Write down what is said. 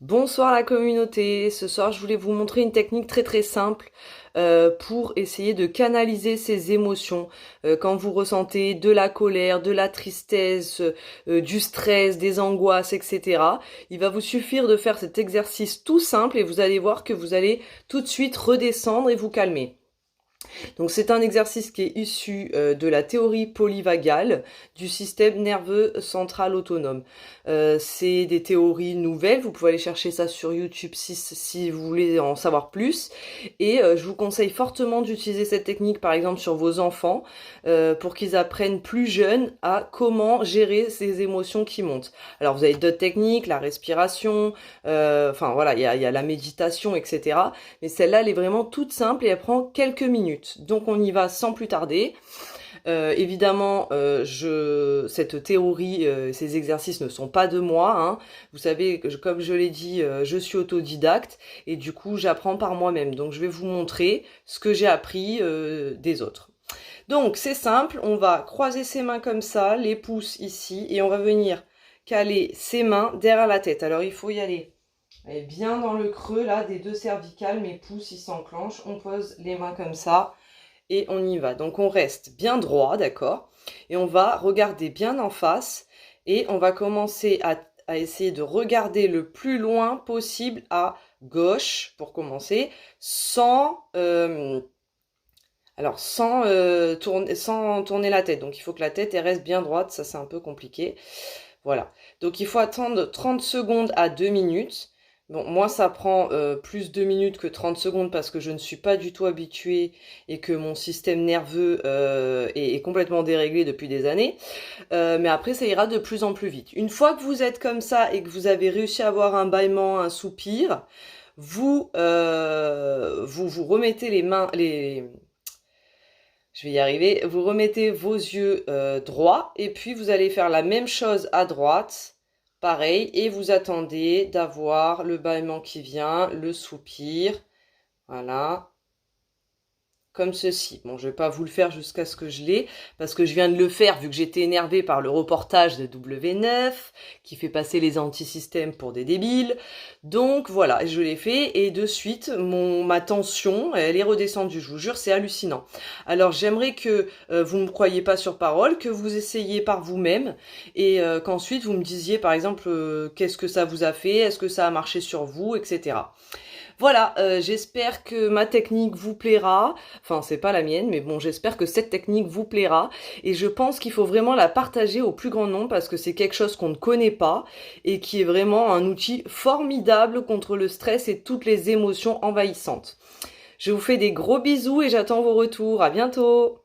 Bonsoir la communauté, ce soir je voulais vous montrer une technique très simple pour essayer de canaliser ces émotions. Quand vous ressentez de la colère, de la tristesse, du stress, des angoisses, etc. Il va vous suffire de faire cet exercice tout simple et vous allez voir que vous allez tout de suite redescendre et vous calmer. Donc c'est un exercice qui est issu de la théorie polyvagale du système nerveux central autonome. C'est des théories nouvelles, vous pouvez aller chercher ça sur YouTube si vous voulez en savoir plus. Et je vous conseille fortement d'utiliser cette technique par exemple sur vos enfants pour qu'ils apprennent plus jeunes à comment gérer ces émotions qui montent. Alors vous avez d'autres techniques, la respiration, enfin voilà, il y a la méditation, etc. Mais celle-là, elle est vraiment toute simple et elle prend quelques minutes. Donc on y va sans plus tarder. Évidemment, cette théorie, ces exercices ne sont pas de moi, hein. Vous savez, comme je l'ai dit, je suis autodidacte et du coup, j'apprends par moi-même. Donc je vais vous montrer ce que j'ai appris des autres. Donc c'est simple, on va croiser ses mains comme ça, les pouces ici, et on va venir caler ses mains derrière la tête. Alors il faut y aller. Et bien dans le creux là des deux cervicales, mes pouces ils s'enclenchent, on pose les mains comme ça et on y va. Donc on reste bien droit, d'accord? Et on va regarder bien en face et on va commencer à essayer de regarder le plus loin possible à gauche pour commencer, sans tourner la tête. Donc il faut que la tête elle reste bien droite, ça c'est un peu compliqué. Voilà. Donc il faut attendre 30 secondes à 2 minutes. Bon, moi ça prend plus 2 minutes que 30 secondes parce que je ne suis pas du tout habituée et que mon système nerveux est complètement déréglé depuis des années. Mais après ça ira de plus en plus vite. Une fois que vous êtes comme ça et que vous avez réussi à avoir un bâillement, un soupir, vous remettez les mains, je vais y arriver. Vous remettez vos yeux droits et puis vous allez faire la même chose à droite. Pareil, et vous attendez d'avoir le bâillement qui vient, le soupir. Voilà. Comme ceci. Bon, je vais pas vous le faire jusqu'à ce que je l'ai, parce que je viens de le faire vu que j'étais énervée par le reportage de W9, qui fait passer les antisystèmes pour des débiles. Donc voilà, je l'ai fait, et de suite, ma tension, elle est redescendue, je vous jure, c'est hallucinant. Alors j'aimerais que vous ne me croyiez pas sur parole, que vous essayiez par vous-même, et qu'ensuite vous me disiez par exemple qu'est-ce que ça vous a fait, est-ce que ça a marché sur vous, etc. Voilà, j'espère que ma technique vous plaira. Enfin, c'est pas la mienne, mais bon, j'espère que cette technique vous plaira. Et je pense qu'il faut vraiment la partager au plus grand nombre parce que c'est quelque chose qu'on ne connaît pas et qui est vraiment un outil formidable contre le stress et toutes les émotions envahissantes. Je vous fais des gros bisous et j'attends vos retours. À bientôt!